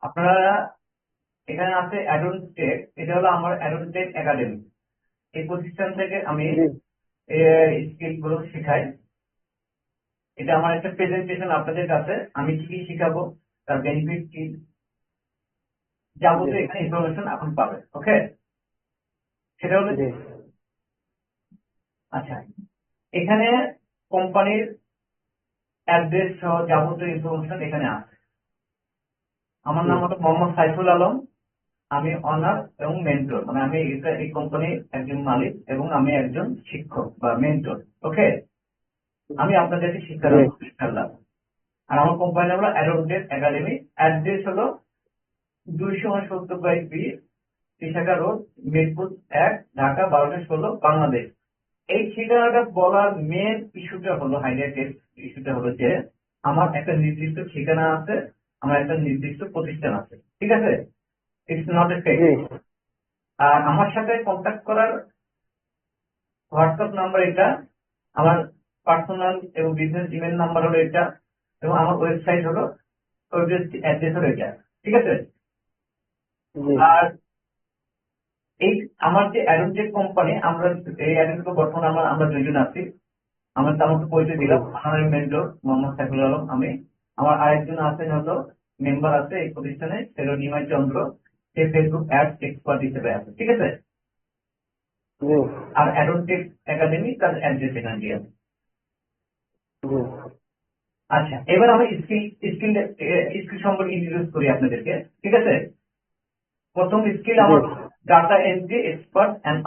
আপনারা এখানে আছে অ্যাডন টেক, এটা হলো আমার অ্যাডন টেক একাডেমি। এই প্রতিষ্ঠান থেকে আমি জি স্কিল গুলো শেখাই। এটা আমার একটা প্রেজেন্টেশন আপনাদের কাছে, আমি কি কি শিখাবো, তার বেনিফিট কি, জি যাবতীয় এখানে ইনফরমেশন আপনি পাবেন। ওকে, সেটা হলো জি আচ্ছা, এখানে কোম্পানির অ্যাড্রেস সহ যাবতীয় ইনফরমেশন এখানে আছে। আমার জি নাম হলো মোহাম্মদ সাইফুল আলম। আমি অনার এবং মেন্টর, মানে আমি এই কোম্পানির একজন মালিক এবং আমি একজন শিক্ষক বা মেন্টর। ওকে, আমি আপনাদেরকে জি শিক্ষাদান করি ইনশাআল্লাহ। আর আমার কোম্পানি হলো অ্যাডোন্টেড একাডেমি। অ্যাড্রেস হলো 269/বি, বিশাখা রোড, মিরপুর 1, ঢাকা 1216, বাংলাদেশ। এই ঠিকানাটা বলার মেন ইস্যুটা হলো, হাইলাইটেড ইস্যুটা হলো যে আমার একটা নির্দিষ্ট ঠিকানা আছে, আমার একটা নির্দিষ্ট প্রতিষ্ঠান আছে। ঠিক আছে, ইটস নট এ ফেক। জি আর আমার সাথে কন্ট্যাক্ট করার হোয়াটসঅ্যাপ নাম্বার এটা, আমার পার্সোনাল এবং বিজনেস ইমেল নাম্বার হলো এটা, এবং আমার ওয়েবসাইট হলো, অ্যাড্রেস হলো এটা। ঠিক আছে। জি আর এই আমার যে অ্যাডোন্টেক কোম্পানি, আমরা এই অ্যাডোন্টেক বর্তমানে আমরা দুইজন আছি। আমাকে পরিচয় দিলাম, আমার মেন্টর মোহাম্মদ সাইফুল আলম আমি। আমার আরেকজন আছেন হলো মেম্বার আছে এই প্রতিষ্ঠানে, সেটা নিমাই চন্দ্র, সে ফেসবুক অ্যাডস এক্সপার্ট হিসেবে আছে। ঠিক আছে। জি আর অ্যাডোন্টেক একাডেমি তার অ্যাড্রেস এখানে দিয়ে আছে। জি আচ্ছা, এবার আমি স্কিল স্কিল স্কিল সম্পর্কে ইন্ট্রোডিউস করি আপনাদেরকে। ঠিক আছে। প্রথম স্কিল জি আমার data entry expert and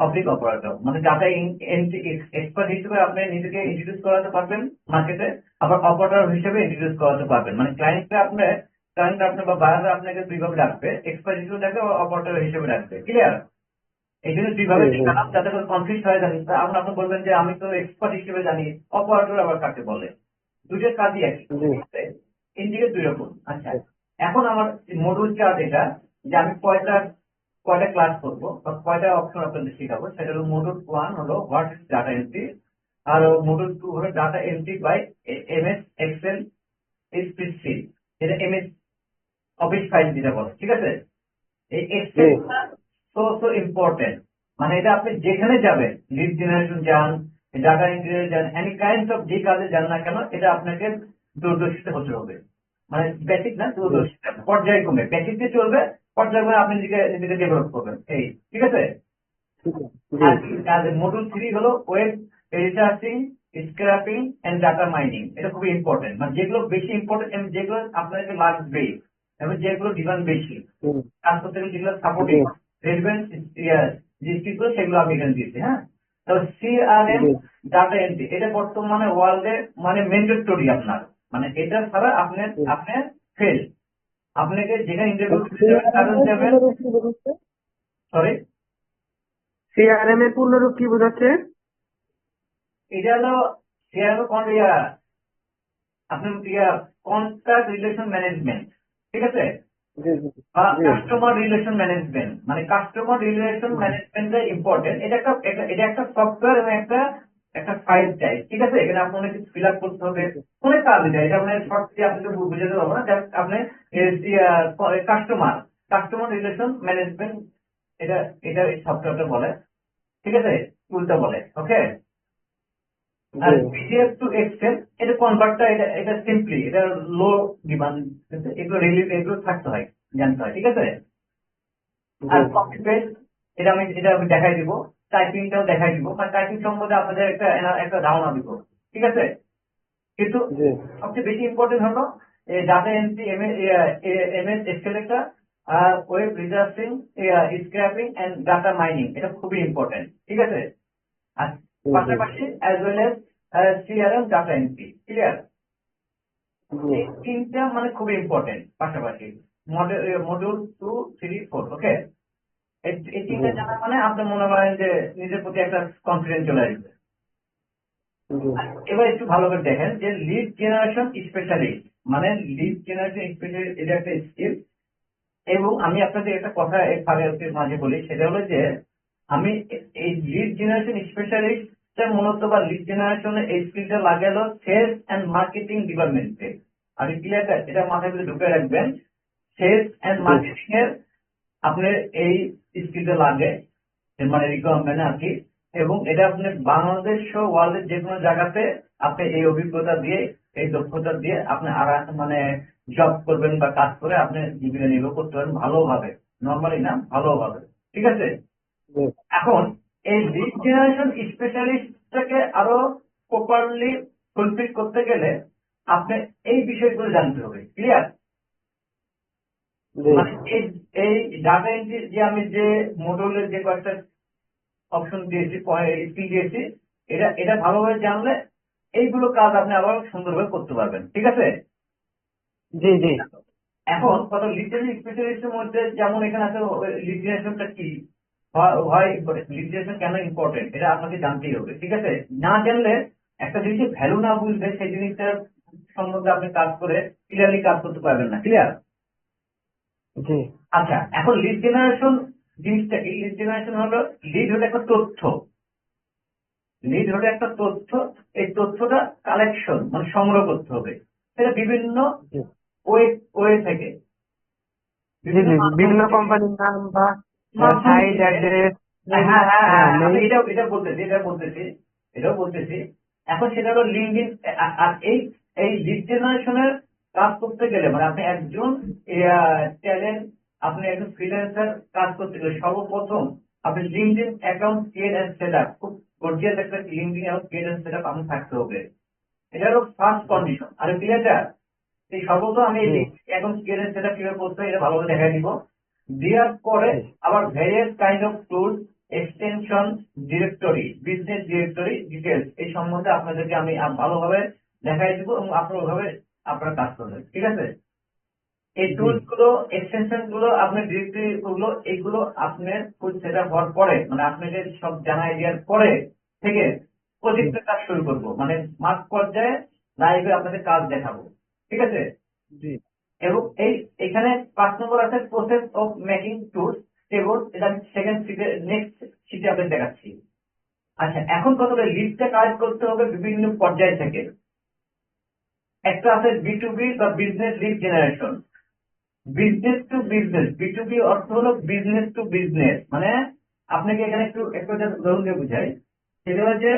oblique operator, মানে ডাটা এন্ট্রি এক্সপার্ট হিসেবে আপনি নিজেকে ইন্ট্রোডিউস করাতে পারবেন মার্কেটে, আবার অপারেটর হিসেবে ইন্ট্রোডিউস করাতে পারবেন। মানে ক্লায়েন্ট আপনি বা বায়াররা আপনাকে দুইভাবে ডাকবে, এক্সপার্ট হিসেবে ডাকবে, অপারেটর হিসেবে ডাকবে। ক্লিয়ার? এই জন্য জি দুইভাবে জি দেখালাম যাতে করে কনফিউজ হয়ে যান। তা আপনি বলবেন যে আমি তো এক্সপার্ট হিসেবে জানি, অপারেটর আবার কাকে বলে। দুটোর কাজই একই। জি ঠিক আছে? ইন্ডিকেট দুই রকম। আচ্ছা, এখন আমার মডুল চার্ট এটা, যে আমি কয়টা কয়টা ক্লাস করবো বা কয়টা অপশন আপনাদের শেখাবো, সেটা হলো মডুল 1 হলো হোয়াট ইজ ডাটা এন্ট্রি, আর মডুল 2 হলো data entry by MS Excel spreadsheet, যেটা এমএস অফিস ফাইল যেটা বলে। ঠিক আছে। এই জি এক্সেলটা সো সো ইম্পর্টেন্ট। মানে এটা আপনি যেখানে যাবেন, লিড জেনারেশন যান, ডাটা এন্ট্রি যান, এনি কাইন্ড অফ যে কাজে যান না কেন, এটা আপনাকে দূরদর্শিতা হতে হবে। মানে বেসিক না, জি দূরদর্শিতা পর্যায়ক্রমে বেসিক দিয়ে চলবে, পর্যায়ক্রমে আপনি নিজেকে ডেভেলপ করবেন। এই ঠিক আছে। জি আর মডুল 3 হলো web researching, scraping and data mining. এটা খুবই ইম্পর্টেন্ট, মানে যেগুলো বেশি ইম্পর্টেন্ট এবং যেগুলো আপনাকে লাগবে এবং যেগুলো ডিমান্ড বেশি, কাজ করতে গেলে যেগুলো সাপোর্টিং রেলিভেন্ট যে স্কিলগুলো, সেগুলো আমি এখানে দিয়েছি। হ্যাঁ, তো সিআরএম জি ডাটা এন্ট্রি, এটা বর্তমানে ওয়ার্ল্ডে মানে ম্যান্ডেটরি আপনার, মানে এটা ছাড়া আপনি আপনি ফেল। আপনাকে যেখানে ইন্টারভিউ দিতে যাবেন, কাজে সিআরএম এর যাবেন। পূর্ণরূপ কি বোঝাচ্ছে? সরি, সিআরএম এর পূর্ণরূপ কি বোঝাচ্ছে? এটা হলো সিআরএম আপনার কন্ট্রাক্ট রিলেশন ম্যানেজমেন্ট। ঠিক আছে। জি জি বা জি কাস্টমার রিলেশন ম্যানেজমেন্ট, মানে কাস্টমার রিলেশন ম্যানেজমেন্টটা ইম্পর্টেন্ট। এটা একটা সফটওয়্যার এবং একটা একটা ফাইল টাইপ। ঠিক আছে। এখানে আপনার অনেক কিছু ফিল আপ করতে হবে, অনেক কাজ দেয়। এটা আপনার শর্ট দিয়ে আপনাকে বুঝাতে পারবো না। জাস্ট আপনি কাস্টমার কাস্টমার রিলেশন ম্যানেজমেন্ট, এটা এটা এই সফটওয়্যারটা বলে। ঠিক আছে, টুলটা বলে। ওকে। আর জি পিডিএফ টু এক্সেল, এটা কনভার্টটা, এটা সিম্পলি, এটা লো ডিমান্ড, এগুলো এগুলো থাকতে হয়, জানতে হয়। ঠিক আছে। জি আর কপি পেস্ট, এটা আমি দেখাই দিব। টাইপিংটাও দেখাই দিব, মানে টাইপিং সম্বন্ধে আপনাদের একটা ধারণা দিব। ঠিক আছে। কিন্তু জি সবচেয়ে বেশি ইম্পর্টেন্ট হলো ডাটা এন্ট্রি, এমএস এক্সেলেটা, আর web researching, scraping and data mining, এটা খুবই ইম্পর্টেন্ট। ঠিক আছে। আর জি পাশাপাশি as well as CRM data entry. Clear? জি এই তিনটা মানে খুবই ইম্পর্টেন্ট। পাশাপাশি মডিউল 2, 3, 4। ওকে, এই জি তিনটা জানা মানে আপনি মনে করেন যে নিজের প্রতি একটা কনফিডেন্স চলে আসবে। জি এবার একটু ভালো করে দেখেন যে লিড জেনারেশন স্পেশালিস্ট, মানে লিড জেনারেশন স্পেশালিস্ট, এটা একটা স্কিল। এবং আমি আপনাদের একটা কথা এর মাঝে বলি, সেটা হলো যে আমি এই লিড জেনারেশন স্পেশালিস্ট মূলত, বা লিড জেনারেশনের এই স্কিলটা লাগালো সেলস এন্ড মার্কেটিং ডিপার্টমেন্টে। আমি ক্লিয়ার, এটা মাথায় করে ঢুকে রাখবেন। সেলস এন্ড জি মার্কেটিং এর আপনার এই স্কিলটা লাগে, মানে রিকোয়ারমেন্ট আর কি। এবং এটা আপনি বাংলাদেশ সহ ওয়ার্ল্ডের যে কোনো জায়গাতে আপনি এই অভিজ্ঞতা দিয়ে, এই দক্ষতা দিয়ে আপনি আর মানে জব করবেন বা কাজ করে আপনি জীবিকা নির্বাহ করতে পারেন ভালোভাবে, নর্মালি না, ভালোভাবে। ঠিক আছে। জি এখন এই লিড জেনারেশন স্পেশালিস্টটাকে আরো প্রপারলি ফুলফিল করতে গেলে আপনি এই বিষয়গুলো জানতে হবে। ক্লিয়ার? জি মানে এই এই ডাটা এন্ট্রি যে আমি যে মডিউলের যে কয়েকটা অপশন দিয়েছি, স্কিল দিয়েছি, এটা এটা ভালোভাবে জানলে এইগুলো কাজ আপনি আবার সুন্দরভাবে করতে পারবেন। ঠিক আছে। জি জি এখন কত লিটারেচার স্পেশালিস্টের মধ্যে যেমন এখানে আছে লিটারেচারটা কি হয়, লিটারেচার কেন ইম্পর্টেন্ট এটা আপনাকে জানতেই হবে। ঠিক আছে। না জানলে একটা জিনিসের ভ্যালু না বুঝলে সেই জিনিসটার সম্বন্ধে আপনি কাজ করে ক্লিয়ারলি কাজ করতে পারবেন না। ক্লিয়ার? জি আচ্ছা, এখন লিড জেনারেশন জিনিসটা কি? লিড জেনারেশন হলো, লিড হলো একটা তথ্য, লিড হলো একটা তথ্য। এই তথ্যটা কালেকশন মানে সংগ্রহ করতে হবে। সেটা বিভিন্ন জি ওয়ে ওয়ে থেকে, জি বিভিন্ন জি মাধ্যম বিভিন্ন থেকে, কোম্পানির নাম বা মাধ্যম সাইট থেকে। অ্যাড্রেস, হ্যাঁ মেল। হ্যাঁ হ্যাঁ, হ্যাঁ, আমি মেইল। এটাও বলতেছি। এখন সেটা হলো লিঙ্কডিন। আর এই এই লিড জেনারেশনের কাজ করতে গেলে, মানে আপনি একজন ট্যালেন্ট, আপনি একজন ফ্রিল্যান্সার কাজ করতে গেলে সর্বপ্রথম আপনি LinkedIn account create and set up, খুব গর্জিয়াস একটা LinkedIn account create and set up আপনার থাকতে হবে। এটা হলো ফার্স্ট কন্ডিশন। আর ক্লিয়ারটা এই সর্বপ্রথম আমি এই জি account create and set up কিভাবে করতে হয় এটা ভালোভাবে দেখাই দিব। দেওয়ার পরে জি আবার various kind of tools, extension, directory, business directory details এই সম্বন্ধে আপনাদেরকে আমি ভালোভাবে দেখাই দিব এবং আপনার ওইভাবে আপনারা কাজ করবেন। ঠিক আছে। এই জি টুলস গুলো, এক্সটেনশন গুলো, আপনার ডিরেক্টরি গুলো, এইগুলো আপনার ফুল সেট আপ হওয়ার পরে, মানে আপনাকে সব জানাই দেওয়ার পরে থেকে জি প্রজেক্টের কাজ শুরু করবো, মানে মাঠ পর্যায়ে লাইভে আপনাদের কাজ দেখাবো। ঠিক আছে। জি এবং এখানে 5 নম্বর আছে process of making tools table, এটা আমি সেকেন্ড সিটে, নেক্সট সিটে আপনাদের দেখাচ্ছি। আচ্ছা, এখন কথা হলো লিডটা কালেক্ট করতে হবে বিভিন্ন পর্যায় থেকে। একটা আছে B2B বা business lead generation, business to business. B2B অর্থ হলো বিজনেস টু বিজনেস, মানে আপনাকে এখানে একটু একটু উদাহরণ দিয়ে বুঝাই। সেটা হলো যে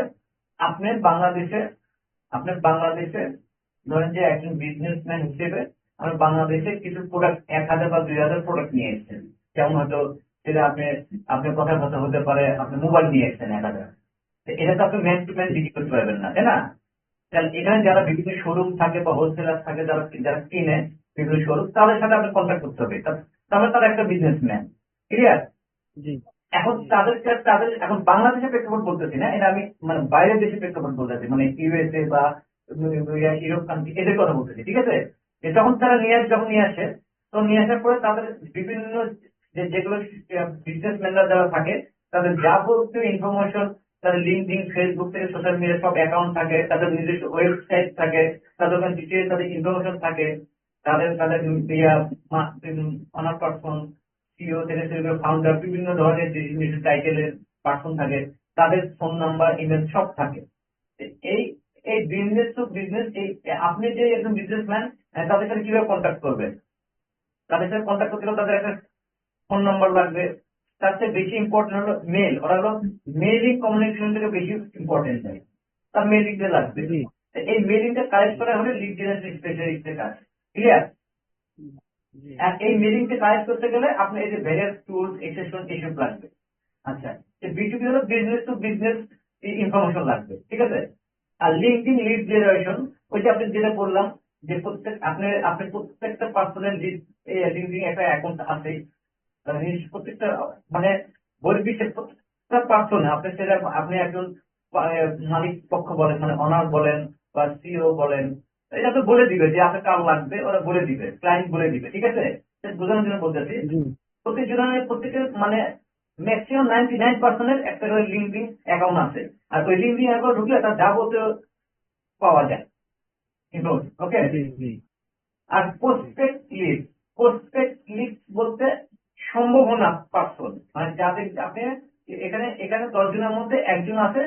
আপনি বাংলাদেশে, ধরেন যে একজন বিজনেসম্যান হিসেবে আপনি বাংলাদেশে কিছু প্রোডাক্ট 1,000 বা 2,000 প্রোডাক্ট নিয়ে এসেছেন। যেমন হয়তো সেটা আপনার কথার কথা হতে পারে, আপনি মোবাইল নিয়ে এসেছেন 1,000। এটা তো আপনি ম্যান টু ম্যান বিক্রি করতে পারবেন না, তাই না? তাহলে এখানে যারা বিভিন্ন শোরুম থাকে বা হোলসেলার থাকে, যারা যারা কিনে বিভিন্ন শোরুম, তাদের সাথে আপনি কন্ট্যাক্ট করতে হবে। তাহলে তারা একটা বিজনেসম্যান। ক্লিয়ার? জি এখন জি তাদের এখন বাংলাদেশের প্রেক্ষাপট বলতেছি না, এটা আমি মানে বাইরের দেশের প্রেক্ষাপট বলতেছি, মানে ইউএসএ বা ইউরোপ কান্ট্রি এদের কথা বলতেছি। ঠিক আছে। যে তখন তারা যখন নিয়ে আসে, তো নিয়ে আসার পরে তাদের বিভিন্ন যেগুলো বিজনেসম্যানরা যারা থাকে, তাদের যাবতীয় ইনফরমেশন, তাদের লিঙ্কডিন, ফেসবুক থেকে সোশ্যাল মিডিয়া সব অ্যাকাউন্ট থাকে, তাদের নিজস্ব ওয়েবসাইট থাকে, তাদের ওখানে ডিটেলস, তাদের ইনফরমেশন থাকে, তাদের তাদের অনার পারসন, সিও থেকে শুরু করে ফাউন্ডার, বিভিন্ন ধরনের যে টাইটেলের পার্সন থাকে, তাদের ফোন নাম্বার, ইমেল সব থাকে। এই এই বিজনেস টু বিজনেস, এই আপনি যে একজন বিজনেসম্যান, তাদের সাথে কিভাবে কন্ট্যাক্ট করবেন? তাদের সাথে কন্ট্যাক্ট করতে গেলে তাদের একটা ফোন নাম্বার লাগবে। তার চেয়ে বেশি ইম্পর্টেন্ট হলো মেল। ওরা হলো মেইলিং কমিউনিকেশন থেকে বেশি ইম্পর্টেন্ট দেয়, তার মেইলিংটা লাগবে। জি এই মেইলিংটা কালেক্ট করা হলে লিড জেনারেশন স্পেশালিস্টের কাজ। ক্লিয়ার? জি আর এই মেলিংকে কালেক্ট করতে গেলে আপনি এই যে ভ্যারিয়াস টুলস, এক্সটেনশন এইসব লাগবে। আচ্ছা, B2B হলো বিজনেস টু বিজনেস ইনফরমেশন লাগবে। ঠিক আছে। আর লিঙ্কডিন লিড জেনারেশন, ওই যে আপনি যেটা বললাম, যে প্রত্যেক আপনি প্রত্যেকটা পার্সনের লিঙ্কডিন একটা অ্যাকাউন্ট আছে। প্রত্যেকটা মানে বহির্বিশ্বের প্রত্যেকটা পার্সন, আপনি সেটা আপনি একজন মালিক পক্ষ বলেন, মানে অনার বলেন বা সিও বলেন, এটা তো বলে দিবে যে আপনার কার লাগবে, ওরা বলে দিবে, ক্লায়েন্ট বলে দিবে। ঠিক আছে। বোঝানোর জন্য বলতেছি, জি প্রত্যেকের মানে ম্যাক্সিমাম 99% একটা করে লিঙ্কডিন অ্যাকাউন্ট আছে। আর ওই লিঙ্কডিন অ্যাকাউন্ট ঢুকলে তার যাবতীয় পাওয়া যায়। ওকে। জি জি আর জি প্রসপেক্ট লিড বলতে সম্ভাবনা পার্সন, মানে যাদের আপনি এখানে এখানে 10 জনের মধ্যে একজন আছে,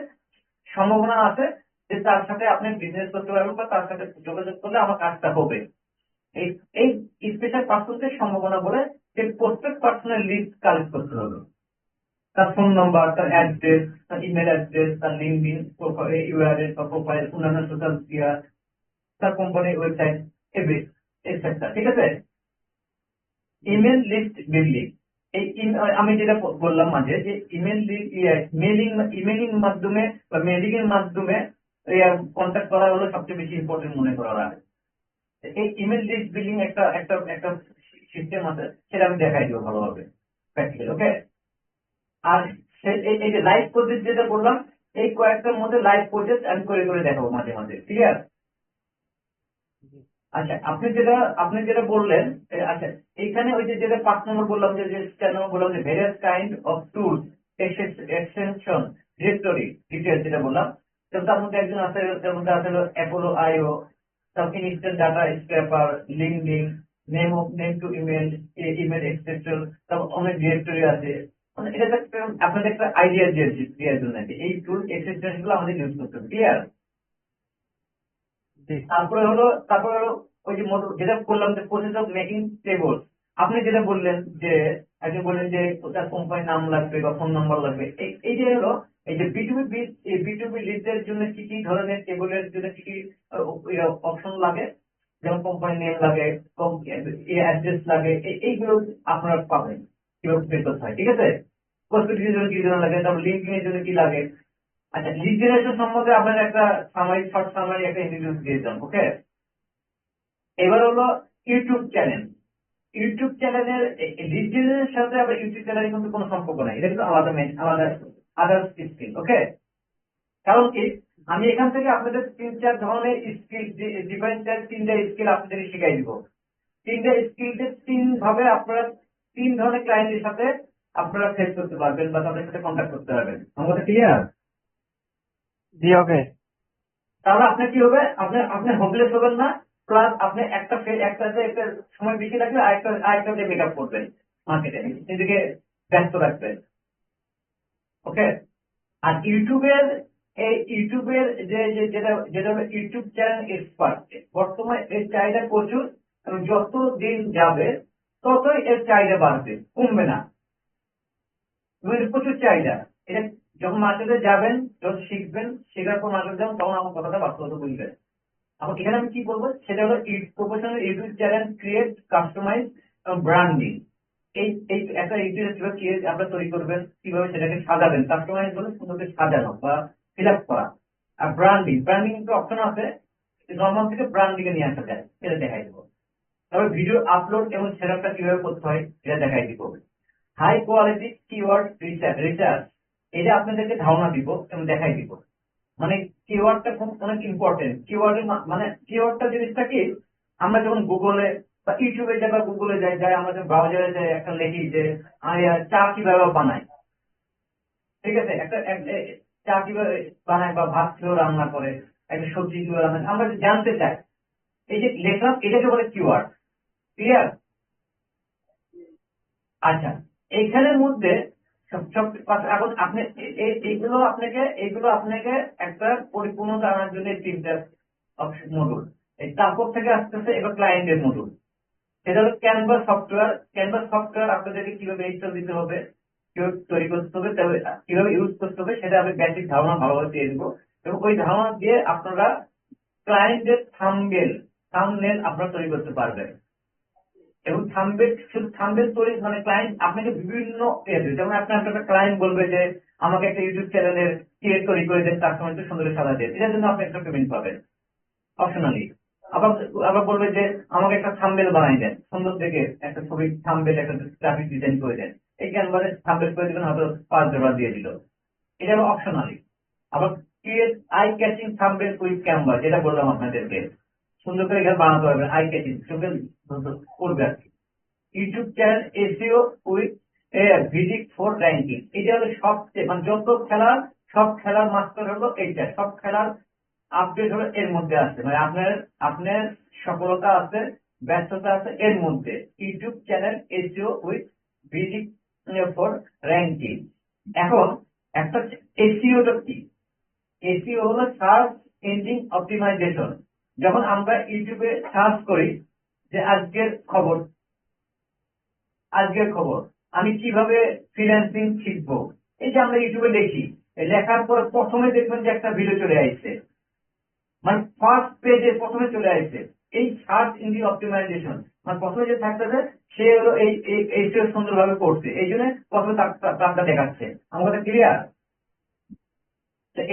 সম্ভাবনা আছে যে তার সাথে আপনি বিজনেস করতে পারবেন বা তার সাথে যোগাযোগ করলে আমার কাজটা হবে। এই এই স্পেশাল পার্সনদের সম্ভাবনা বলে যে প্রত্যেক পার্সনের লিস্ট কালেক্ট করতে হবে, তার ফোন নাম্বার, তার অ্যাড্রেস, তার ইমেল অ্যাড্রেস, তার লিঙ্কডিন প্রোফাইল, ইউআরএল বা প্রোফাইল, অন্যান্য সোশ্যাল মিডিয়া, তার কোম্পানির ওয়েবসাইট, এটসেট্রা। ঠিক আছে? ইমেল লিস্ট বিল্ডিং, আমি যেটা বললাম মাঝে যে ইমেলিং মাধ্যমে বা মেলিং এর মাধ্যমে কন্ট্যাক্ট করা হলো সবচেয়ে বেশি ইম্পর্টেন্ট মনে করা হয়। এই ইমেল লিস্ট বিল্ডিং একটা একটা একটা সিস্টেম আছে, সেটা আমি দেখাই দিব ভালোভাবে প্র্যাকটিক্যাল। ওকে? আর এই যে লাইভ প্রজেক্ট যেটা বললাম, এই কয়েকটার মধ্যে লাইভ প্রজেক্ট আমি করে করে দেখাবো মাঝে মাঝে। ক্লিয়ার? আচ্ছা, আপনি যেটা বললেন, আচ্ছা, এইখানে ওই যে যেটা 5 নম্বর বললাম, যে 4 নম্বর বললাম যে various kind of tools, extension, directory details যেটা বললাম, তো তার মধ্যে একজন আছে, তার মধ্যে আছে অ্যাপোলো আইও, তারপর instant data scraper, LinkedIn, name to email, email extension, তারপর অনেক ডিরেক্টরি আছে। মানে এটা আপনাদের একটা আইডিয়া দেওয়ার জন্য এই টুল এক্সটেনশন গুলো আমাদের ইউজ করতে হবে। ক্লিয়ার? তারপরে হলো ওই যে যেটা বললাম যে প্রসেস অফ মেকিং টেবল। আপনি যেটা বললেন যে একজন বললেন যে তার কোম্পানির নাম লাগবে বা ফোন নাম্বার লাগবে, এই যে হলো এই যে বিটুবি লিস্টের জন্য কি কি ধরনের টেবলের জন্য কি কি অপশন লাগে, যেমন কোম্পানি নেম লাগে, অ্যাড্রেস লাগে, এইগুলো আপনারা পাবেন কিভাবে বের করতে হয়। ঠিক আছে? প্রস্তুতির জন্য কি জন্য লাগে, তারপর লিঙ্কিং এর জন্য কি লাগে। আচ্ছা, লিড জেনারেশন সম্বন্ধে আপনার একটা শর্ট সামারি একটা ইন্ট্রোডিউস দিয়েছিলাম। ওকে? এবার হলো ইউটিউব চ্যানেল। ইউটিউব চ্যানেলের লিড জেনারেশনের সাথে আবার ইউটিউব চ্যানেলের কিন্তু কোনো সম্পর্ক নাই, এটা কিন্তু আলাদা আলাদা আদার স্কিল। ওকে? কারণ কি, আমি এখান থেকে আপনাদের 3-4 ধরনের স্কিল, ডিফারেন্ট 3টা স্কিল আপনাদের শিখাই দিব। 3টা স্কিলকে 3 ভাবে আপনারা 3 ধরনের ক্লায়েন্টের সাথে আপনারা ফেস করতে পারবেন বা তাদের সাথে কন্ট্যাক্ট করতে পারবেন। আমাদের ক্লিয়ার? জি, ওকে। তাহলে আপনার কি হবে, আপনি হোপলেস হবেন না, প্লাস আপনি একটাতে একটা সময় বেশি লাগবে, আরেকটাতে মেক আপ করবেন, মার্কেটে নিজেকে ব্যস্ত রাখবেন। ওকে? আর ইউটিউবের যেটা হলো ইউটিউব চ্যানেল এক্সপার্ট, বর্তমানে এর চাহিদা প্রচুর, এবং যত দিন যাবে ততই এর চাহিদা বাড়বে, কমবে না। এবং এর প্রচুর চাহিদা। এটা যখন মার্কেটে যাবেন, যখন শিখবেন, শেখার পর মার্কেটে যাবেন, তখন আমার কথাটা বাস্তবতা বুঝবেন। এখন এখানে আমি কি বলবো, সেটা হলো professional YouTube channel create, customise এবং ব্র্যান্ডিং। এই একটা ইউটিউব কিভাবে আমরা তৈরি করবেন, কিভাবে সেটাকে সাজাবেন, কাস্টমাইজ বলে সুন্দর করে সাজানো বা ফিল আপ করা। আর ব্র্যান্ডিং একটা অপশন আছে, নর্মাল থেকে ব্র্যান্ডিং এ নিয়ে আসা যায়, এটা দেখাই দিব। তবে ভিডিও আপলোড এবং সেটআপটা কিভাবে করতে হয় এটা দেখাই দিব। হাই কোয়ালিটি কিওয়ার্ড রিসার্চ, এটা আপনাদেরকে ধারণা দিব এবং দেখাই দিব। মানে কিওয়ার্ডটা খুব অনেক ইম্পর্টেন্ট। মানে কিওয়ার্ডটা জিনিসটা কি, আমরা যখন গুগলে বা ইউটিউবে যাই বা গুগলে যাই আমরা যখন ব্রাউজারে যাই, একটা লিখি যে চা কিভাবে বানাই। ঠিক আছে? চা কিভাবে বানায় বা ভাত কিভাবে রান্না করে, একটা সবজি কিভাবে রান্না, আমরা জানতে চাই। এই যে লেখলাম, এটাকে বলে কিওয়ার্ড। ক্লিয়ার? আচ্ছা, এইখানের মধ্যে এখন আপনি এইগুলো আপনাকে একটা পরিপূর্ণতা আনার জন্য 3টা মডুল। তারপর থেকে আসতেছে এবার ক্লায়েন্টের মডুল, সেটা হলো ক্যানভাস সফটওয়্যার। ক্যানভাস সফটওয়্যার আপনাদেরকে কিভাবে ইনস্টল দিতে হবে, কিভাবে তৈরি করতে হবে, তবে কিভাবে ইউজ করতে হবে, সেটা আমি বেসিক ধারণা ভালোভাবে দিয়ে দেবো। এবং ওই ধারণা দিয়ে আপনারা ক্লায়েন্টের থাম্বনেল আপনারা তৈরি করতে পারবেন। এবং থাম্বনেল তৈরি মানে ক্লায়েন্ট আপনাকে বিভিন্ন যেমন আপনার একটা ক্লায়েন্ট বলবে যে আমাকে একটা ইউটিউব চ্যানেলের ক্রিয়েট করে দেন, কাস্টমার একটু সুন্দর সাজা দেন, এটার জন্য আপনি একটা পেমেন্ট পাবেন অপশনালি। আবার আবার বলবে যে আমাকে একটা থাম্বনেল বানাই দেন, সুন্দর দেখে একটা ছবি থাম্বনেল, একটা গ্রাফিক ডিজাইন করে দেন, এই ক্যানভাসে থাম্বনেল করে দেবেন, হয়তো $5 দিয়ে দিল, এটা হলো অপশনালি। আবার create eye catching thumbnail with Canva, যেটা বললাম আপনাদেরকে, সুন্দর করে এখানে বানাতে পারবেন, আই ক্যাচিং চোখে করবে আর কি। YouTube channel SEO with visit for ranking, এটা হলো সবচেয়ে মানে সব খেলার মাস্টার হলো এইটা, সব খেলার আপডেট হলো এর মধ্যে আছে। মানে আপনার সফলতা আছে, ব্যস্ততা আছে এর মধ্যে। YouTube channel SEO with visit for ranking. এখন একটা এসইওটা কি, এসইও হলো সার্চ ইঞ্জিন অপটিমাইজেশন। যখন আমরা ইউটিউবে সার্চ করি, যে আজকের খবর আমি কিভাবে ফ্রিল্যান্সিং শিখবো। এই যে আমরা ইউটিউবে দেখি, এই লেখার পর প্রথমে দেখবেন যে একটা ভিডিও চলে আসছে, মানে ফার্স্ট পেজে প্রথমে চলে আসছে এই সার্চ ইঞ্জিন অপটিমাইজেশন। মানে প্রথমে যে থাকতেছে সে হলো এই সুন্দরভাবে করছে, এই জন্য প্রথমে তারটা দেখাচ্ছে। আমার কথা ক্লিয়ার?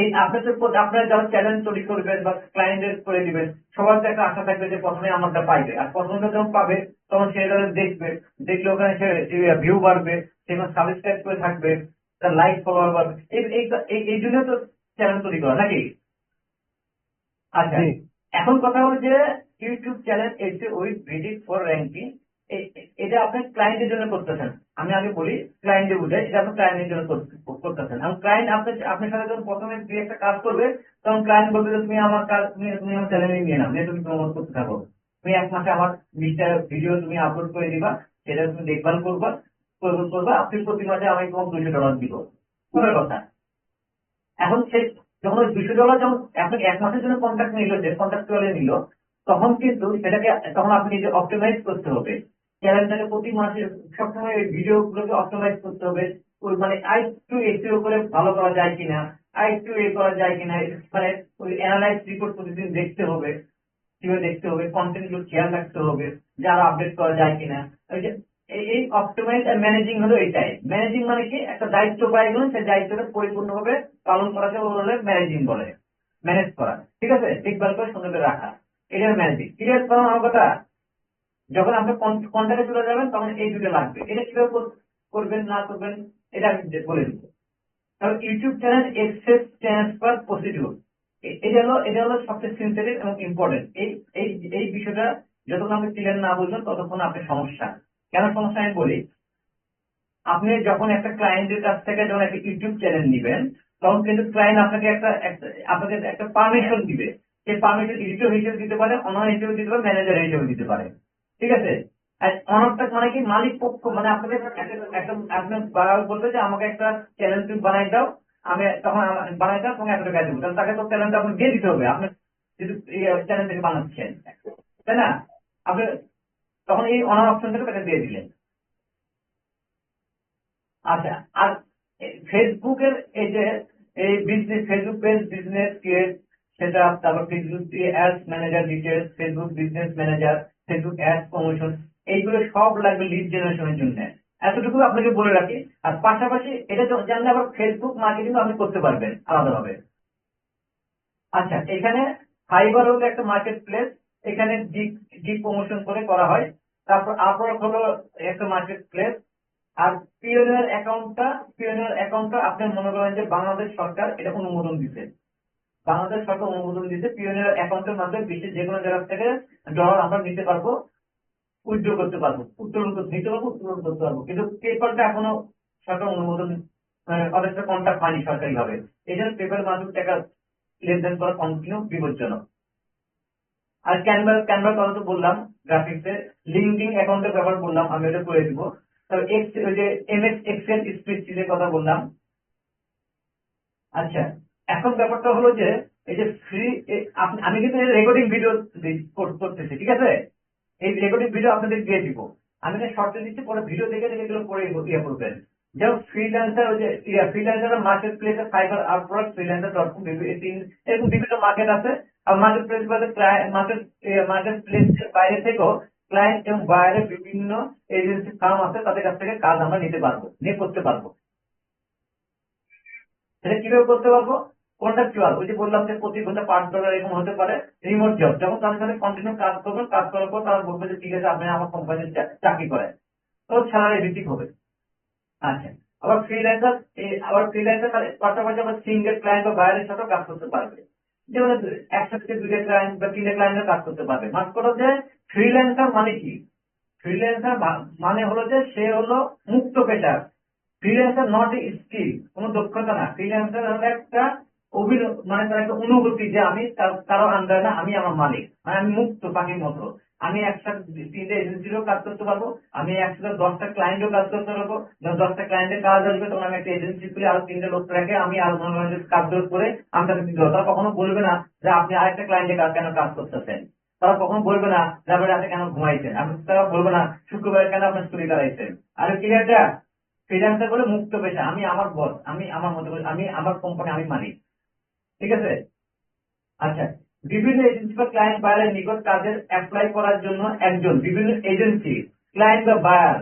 এই আপনারা যারা চ্যালেঞ্জ তৈরি করবেন বা ক্লায়েন্টের করে দিবেন, সবার তো একটা আশা থাকবে যে প্রথমে আমারটা পাইবে, আর প্রথমটা যখন পাবে তখন সে দেখবে, দেখলে ওখানে সে ভিউ বাড়বে, সেখানে সাবস্ক্রাইব করে থাকবে, তার লাইক ফলোয়ার বাড়বে। এই জন্য তো চ্যালেঞ্জ তৈরি করা নাকি? আচ্ছা, জি এখন কথা হলো যে ইউটিউব চ্যানেল এসে উইথ ভিডিও ফর র্যাঙ্কিং, এটা আপনি ক্লায়েন্টের জন্য করতেছেন। আমি আগে বলি, ক্লায়েন্টে বুঝাই, এটা আপনি ক্লায়েন্টের জন্য করতেছেন। এবং ক্লায়েন্ট আপনার সাথে যখন প্রথমে দুই একটা কাজ করবে, তখন ক্লায়েন্ট বলবে যে তুমি আমার কাজ, তুমি আমার চ্যানেলে নিয়ে নাও, নিয়ে তুমি প্রমোট করতে থাকো। তুমি এক মাসে আমার 20টা ভিডিও তুমি আপলোড করে দিবা, সেটা তুমি দেখভাল করবা, আপনি প্রতি মাসে আমি তোমাকে $200 দিব। পুরো কথা। এখন সে যখন ওই $200 যখন আপনাকে এক মাসের জন্য কন্ট্রাক্ট নিল, যে কন্ট্রাক্টুয়ালি নিল, তখন কিন্তু সেটাকে, তখন আপনি নিজে অপটিমাইজ করতে হবে চ্যানেলটাকে। প্রতি মাসে সবসময় ওই ভিডিও গুলোকে অপটিমাইজ করতে হবে। ওই মানে আরেকটু এসিও করে ভালো করা যায় কিনা, আরেকটু করা যায় কিনা, মানে ওই অ্যানালাইজ রিপোর্ট প্রতিদিন দেখতে হবে, কিভাবে দেখতে হবে, কন্টেন্ট গুলো খেয়াল রাখতে হবে যে আরো আপডেট করা যায় কিনা। ওই যে এই অপটিমাইজ আর ম্যানেজিং হলো এটাই। ম্যানেজিং মানে কি, একটা দায়িত্ব পাই গেলেন, সেই দায়িত্বটা পরিপূর্ণভাবে পালন করাকে বলে ম্যানেজিং বলে, ম্যানেজ করা। ঠিক আছে, দেখভাল করে সুন্দর করে রাখা, এটা ম্যানেজিং। ক্লিয়ার করা আমার কথা? যখন আপনি কন্ট্যাক্টে চলে যাবেন তখন এই দুটো লাগবে। এটা কিভাবে করবেন না করবেন এটা আমি বলে দিব। তাহলে YouTube channel access transfer procedure, এটা হলো সবচেয়ে সেন্সিটিভ এবং ইম্পর্টেন্ট। এই এই বিষয়টা যতক্ষণ আপনি ক্লিয়ার না বুঝবেন ততক্ষণ আপনার সমস্যা। কেন সমস্যা আমি বলি, আপনি যখন একটা ক্লায়েন্টের কাছ থেকে যখন একটা ইউটিউব চ্যানেল নিবেন, তখন কিন্তু ক্লায়েন্ট আপনাকে একটা পারমিশন দিবে। সেই পারমিশন এডিটর হিসেবে দিতে পারে, অনার হিসেবে দিতে পারে, ম্যানেজার হিসেবে দিতে পারে। ঠিক আছে? আর অনারটা মানে কি, মালিক পক্ষ, মানে আপনাকে আপনার বলতে যে আমাকে একটা চ্যানেল তুমি বানাই দাও, আমি তখন বানাই দাও, তোমাকে 100 টাকা দেবো। তাহলে তাকে তো চ্যানেলটা আপনি দিয়ে দিতে হবে, আপনি যদি চ্যানেল থেকে বানাচ্ছেন, তাই না? আপনি তখন এই অনার অপশনটাকে তাকে দিয়ে দিলেন। আচ্ছা, আর ফেসবুকের এই যে এই business, Facebook page business create সেটা, তারপর Facebook ads manager details, Facebook business manager, Facebook ads promotion, এইগুলো সব লাগবে লিড জেনারেশনের জন্য। এতটুকু আপনাকে বলে রাখি। আর পাশাপাশি এটা জানলে আবার ফেসবুক মার্কেটিং আপনি করতে পারবেন আলাদাভাবে। আচ্ছা, এখানে ফাইবার হলো একটা মার্কেট প্লেস, এখানে ডিপ প্রমোশন করে করা হয়। তারপর আপওয়ার্ক হলো একটা মার্কেট প্লেস। আর পিওনিয়ার অ্যাকাউন্টটা আপনি মনে করেন যে বাংলাদেশ সরকার এটা অনুমোদন দিতে, বাংলাদেশ সরকার অনুমোদন দিতে পিওনিয়ার অ্যাকাউন্টের মাধ্যমে বিশ্বের যে কোনো জায়গা থেকে ডলার আমরা নিতে পারবো, উইথড্র করতে পারবো, উত্তোলন করতে পারবো। কিন্তু পেপারটা এখনো সরকার অনুমোদন, তাদের সাথে কন্ট্যাক্ট হয়নি সরকারি ভাবে। এই জন্য পেপার মাধ্যমে টাকা লেনদেন করা কন্টিনিউ বিপজ্জনক। আর ক্যানভার কথা তো বললাম, গ্রাফিক্সে লিঙ্কডিন অ্যাকাউন্টের ব্যাপার বললাম, আমি ওটা করে দিব। তবে ওই যে এমএস এক্সেল স্প্রেডশিটের কথা বললাম। আচ্ছা, এখন ব্যাপারটা হলো যে এই যে ফ্রি, আমি কিন্তু রেকর্ডিং ভিডিও করতেছি, ঠিক আছে? এই রেকর্ডিং ভিডিও আপনাদের দিয়ে দিব। আমি না শর্টে দিচ্ছি, পরে ভিডিও দেখে দেখে এগুলো করে ইয়ে করবেন। যেমন ফ্রিল্যান্সার, ওই যে ফ্রিল্যান্সার মার্কেট প্লেসে ফাইবার, আপওয়ার্ক, ফ্রিল্যান্সার.com, এরকম বিভিন্ন মার্কেট আছে। আর মার্কেট প্লেস বাদে মার্কেট প্লেসের বাইরে থেকেও ক্লায়েন্ট এবং বাইরে বিভিন্ন এজেন্সি ফার্ম আছে, তাদের কাছ থেকে কাজ আমরা নিতে পারবো, নিয়ে করতে পারবো। সেটা কিভাবে করতে পারবো? কন্ট্রাকচুয়াল, ওই যে বললাম যে প্রতি ঘন্টা $5 এরকম হতে পারে। রিমোট জব, যখন তাদের সাথে কন্টিনিউ কাজ করবেন, কাজ করার পর তারা বলবে যে ঠিক আছে আপনি আমার কোম্পানির চাকরি করেন, তো স্যালারি ভিত্তিক হবে। আচ্ছা, আবার ফ্রিল্যান্সার তার পাশাপাশি আবার সিঙ্গেল ক্লায়েন্ট বা বাইরের সাথেও কাজ করতে পারবে। যেমন একসাথে 2টা ক্লায়েন্ট বা 3টে ক্লায়েন্টের কাজ করতে পারবে। মাফ করো যে ফ্রিল্যান্সার মানে কি, ফ্রিল্যান্সার মানে হলো যে সে হলো মুক্ত পেশার। ফ্রিল্যান্সার নট এ স্কিল, কোনো দক্ষতা না। ফ্রিল্যান্সার হলো একটা মানে তার একটা অনুভূতি যে আমি কারো আন্ডার না, আমি আমার মালিক, মানে আমি মুক্ত পাখির মতো। আমি একসাথে 3টে এজেন্সিরও কাজ করতে পারবো, আমি একসাথে 10টা ক্লায়েন্টও কাজ করতে পারবো। যখন 10টা ক্লায়েন্টের কাজ আসবে তখন আমি একটা এজেন্সি খুলে আরো 3টে লোক রেখে আমি আরো ধরনের কাজগুলো করে আমি তাকে দিতে পারবো। তারা কখনো বলবে না যে আপনি আরেকটা ক্লায়েন্টের কাজ কেন কাজ করতেছেন। তারা কখনো বলবে না যে আপনি রাতে কেন ঘুমাইছেন, তারা বলবে না শুক্রবারে কেন আপনার স্টোরি চালাইছেন। আর ক্লিয়ারটা ফ্রিল্যান্সার বলে মুক্ত পেশা, আমি আমার বস, আমি আমার মতো করে, আমি আমার কোম্পানি আমি মালিক, ঠিক আছে। আচ্ছা, বিভিন্ন এজেন্সি বা ক্লায়েন্ট বায়ারের নিকট কাজের অ্যাপ্লাই করার জন্য একজন, বিভিন্ন এজেন্সি ক্লায়েন্ট বা বায়ার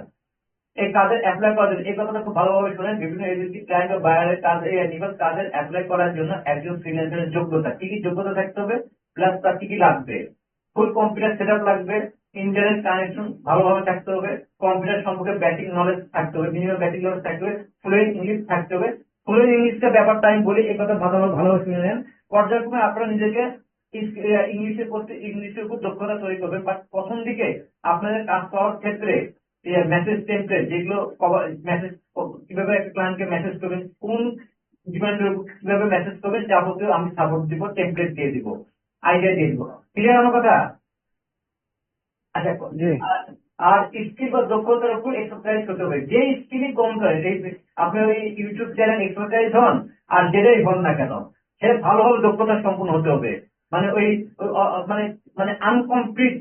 এই কাজের অ্যাপ্লাই করার জন্য, এই কথাটা খুব ভালোভাবে শোনেন, বিভিন্ন এজেন্সি ক্লায়েন্ট বা বায়ারের নিকট কাজের অ্যাপ্লাই করার জন্য একজন ফ্রিল্যান্সারের যোগ্যতা, কি কি যোগ্যতা থাকতে হবে, প্লাস তার কি কি লাগবে। ফুল কম্পিউটার সেটআপ লাগবে, ইন্টারনেট কানেকশন ভালোভাবে থাকতে হবে, কম্পিউটার সম্পর্কে বেসিক নলেজ থাকতে হবে, মিনিমাম বেসিক নলেজ থাকতে হবে, ফ্লুয়েন্ট ইংলিশ থাকতে হবে। ফ্লুয়েন্ট ইংলিশটা ব্যাপারটা আমি বলি, এই কথা ভালোভাবে শুনে নেন। পর্যায়ক্রমে আপনারা নিজেকে ইংলিশের উপর দক্ষতা তৈরি করবেন, বাট প্রথম দিকে আপনাদের কাজ পাওয়ার ক্ষেত্রে মেসেজ টেমপ্লেট, যেগুলো মেসেজ কিভাবে একটা ক্লায়েন্টকে মেসেজ করবেন, কোন ডিমান্ডের উপর কিভাবে মেসেজ করবেন, যাবতীয় আমি সাপোর্ট দিব, টেমপ্লেট দিয়ে দিব, আইডিয়া দিয়ে দিব। ক্লিয়ার আমার কথা? আচ্ছা, জি। আর স্কিল বা দক্ষতার উপর এক্সারসাইজ করতে হবে। যে স্কিলই কম করে, আপনি ওই ইউটিউব চ্যানেল এক্সারসাইজ হন আর যেটাই হন না কেন, সে ভালোভাবে দক্ষতা সম্পন্ন হতে হবে। মানে ওই মানে মানে আনকমপ্লিট,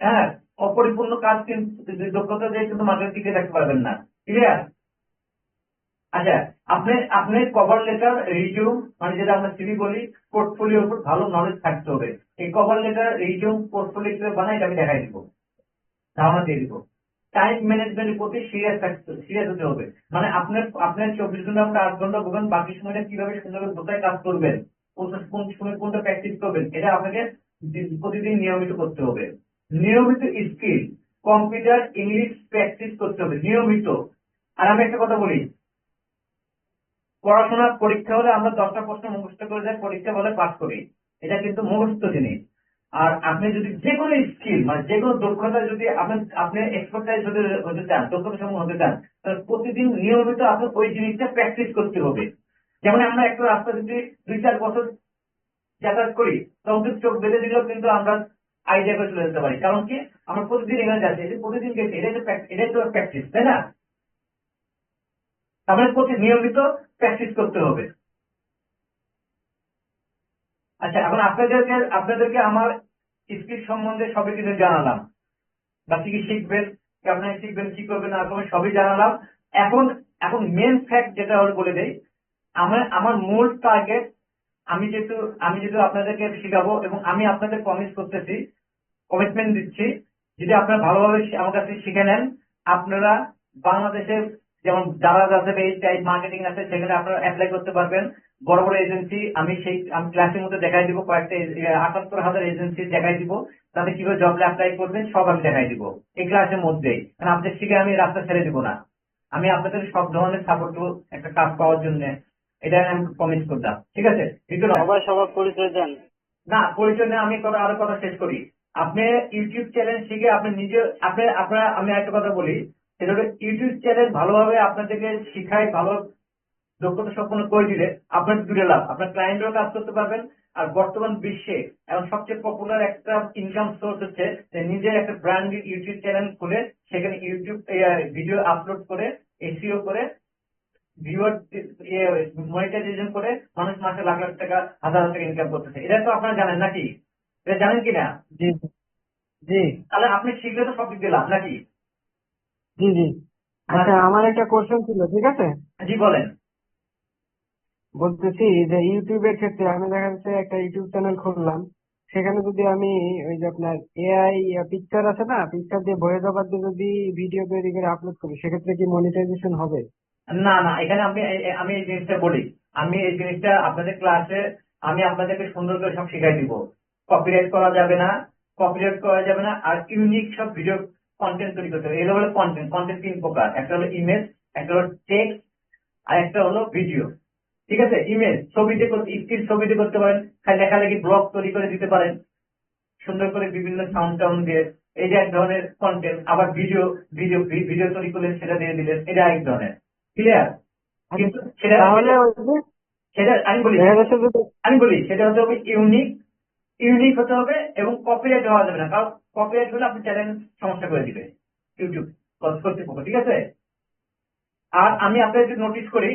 হ্যাঁ, অপরিপূর্ণ কাজ কিন্তু দক্ষতা দিয়ে কিন্তু মাঠের দিকে রাখতে পারবেন না। ক্লিয়ার? আচ্ছা, আপনি আপনি কভার লেটার, রিজিউম, মানে যেটা আমরা সিভি বলি, পোর্টফোলিওর উপর ভালো নলেজ থাকতে হবে। এই কভার লেটার, রিজিউম, পোর্টফোলিও কিভাবে বানাই এটা আমি দেখাই দিব, ধারণা দিয়ে দিব। টাইম ম্যানেজমেন্টের প্রতি সিরিয়াস হতে হবে। মানে আপনার আপনার 24 ঘন্টা আপনি 8 ঘন্টা বলবেন, বাকি সময়টা কিভাবে সুন্দর কোথায় কাজ করবেন, কোন সময় কোনটা প্র্যাকটিস করবেন, এটা আপনাকে প্রতিদিন নিয়মিত করতে হবে। নিয়মিত স্কিল, কম্পিউটার, ইংলিশ প্র্যাকটিস করতে হবে নিয়মিত। আর আমি একটা কথা বলি, পড়াশোনার পরীক্ষা হলে আমরা 10টা প্রশ্ন মুখস্থ করে যাই, পরীক্ষা বলে পাস করি, এটা কিন্তু মুখস্থ জিনিস। আর আপনি যদি যে কোনো স্কিল, মানে যে কোনো দক্ষতা যদি আপনি এক্সপার্টাইজ হতে চান, দক্ষতা সম্পন্ন হতে চান, তাহলে প্রতিদিন নিয়মিত আপনার ওই জিনিসটা প্র্যাকটিস করতে হবে। যেমন আমরা একটা রাস্তা যদি 2-4 বছর যাতায়াত করি, তখন কিন্তু চোখ বেঁধে দিলেও কিন্তু আমরা আইডিয়া করে চলে যেতে পারি। কারণ কি, আমরা প্রতিদিন এখানে যাচ্ছি, এই যে প্রতিদিন গেছি, এটাই তো প্র্যাকটিস, তাই না? তাহলে প্রতি নিয়মিত প্র্যাকটিস করতে হবে। আচ্ছা, এখন আপনাদেরকে আমার স্কিল সম্বন্ধে সবই কিছু জানালাম, বা কি কি শিখবেন, কি আপনারা শিখবেন, কি করবেন না করবেন, সবই জানালাম। এখন এখন মেন ফ্যাক্ট যেটা হলো বলে দেই, আমার আমার মূল টার্গেট, আমি যেহেতু আপনাদেরকে শিখাবো, এবং আমি আপনাদের প্রমিস করতেছি, কমিটমেন্ট দিচ্ছি, যদি আপনারা ভালোভাবে আমার কাছে শিখে নেন, আপনারা বাংলাদেশের যেমন যারা যাদের এই টাইপ মার্কেটিং আছে, সেখানে আপনারা অ্যাপ্লাই করতে পারবেন। বড় বড় এজেন্সি আমি ক্লাসের মধ্যে দেখাই দিব, কয়েকটা 78,000 এজেন্সি দেখাই দিব, তাদের কিভাবে জব অ্যাপ্লাই করবেন সব আমি দেখাই দিব এই ক্লাসের মধ্যেই। কারণ আপনাদের শিখে আমি রাস্তা ছেড়ে দিব না, আমি আপনাদের সব ধরনের সাপোর্ট করবো একটা কাজ পাওয়ার জন্য, এটা আমি প্রমিস করলাম, ঠিক আছে? কিন্তু সবাই সবার পরিচয় দেন। না, পরিচয় নিয়ে আমি আরো কথা শেষ করি। আপনি ইউটিউব চ্যানেল শিখে আপনি নিজে, আমি একটা কথা বলি, সেটা হলো ইউটিউব চ্যানেল ভালোভাবে আপনাদেরকে শিখায়, ভালো দক্ষতা সম্পন্ন করে দিলে আপনার দুটো লাভ, আপনার ক্লায়েন্টও কাজ করতে পারবেন। আর বর্তমান বিশ্বে এখন সবচেয়ে পপুলার একটা ইনকাম সোর্স হচ্ছে যে নিজের একটা ব্র্যান্ড ইউটিউব চ্যানেল খুলে সেখানে ইউটিউব ভিডিও আপলোড করে, এসইও করে, ভিউয়ার মনিটাইজেশন করে মানুষ মাসে লাখ লাখ টাকা, হাজার হাজার টাকা ইনকাম করতেছে। এটা তো আপনারা জানেন নাকি? এটা জানেন কিনা? জি জি তাহলে আপনি শিখলে তো সব দিক দিয়ে লাভ নাকি? জি জি। আচ্ছা, আমার একটা কোশ্চেন ছিল, ঠিক আছে? জি বলেন। বলতেছি যে ইউটিউবের ক্ষেত্রে আমি দেখা যাচ্ছে একটা ইউটিউব চ্যানেল খুললাম, সেখানে যদি আমি ওই যে আপনার এআই পিকচার আছে না, পিকচার দিয়ে ভয়েস ওভার দিয়ে যদি ভিডিও তৈরি করে আপলোড করি, সেক্ষেত্রে কি মনিটাইজেশন হবে? না না, এখানে আমি এই জিনিসটা বলি, আমি এই জিনিসটা আপনাদের ক্লাসে আমি আপনাদেরকে সুন্দর করে সব শিখাই দিব। কপিরাইট করা যাবে না, কপিরাইট করা যাবে না, আর ইউনিক সব ভিডিও কন্টেন্ট তৈরি করতে হবে। এগুলো হলো কন্টেন্ট। কন্টেন্ট 3 প্রকার, একটা হলো ইমেজ, একটা হলো টেক্সট, আর একটা হলো ভিডিও। ঠিক আছে? ইমেজ ছবিতে করতে, স্টিল ছবিতে করতে পারেন, লেখালেখি ব্লগ তৈরি করে দিতে পারেন সুন্দর করে বিভিন্ন সাউন্ড টাউন্ড দিয়ে, এই যে এক ধরনের কন্টেন্ট। আবার ভিডিও, ভিডিও তৈরি করলেন, সেটা দিয়ে দিলেন, এটা এক ধরনের। ক্লিয়ার? আচ্ছা, কিন্তু সেটা তাহলে সেটা ওই যে সেটা আমি বলি, দেখা যাচ্ছে যদি সেটা হতে হবে ইউনিক, ইউনিক হতে হবে, এবং কপিরাইট হওয়া যাবে না। কারণ কপিরাইট হলে আপনি চ্যানেল সমস্যা করে দিবে ইউটিউব কর্তৃপক্ষ, ঠিক আছে? আর আমি আপনাদের নোটিশ করি,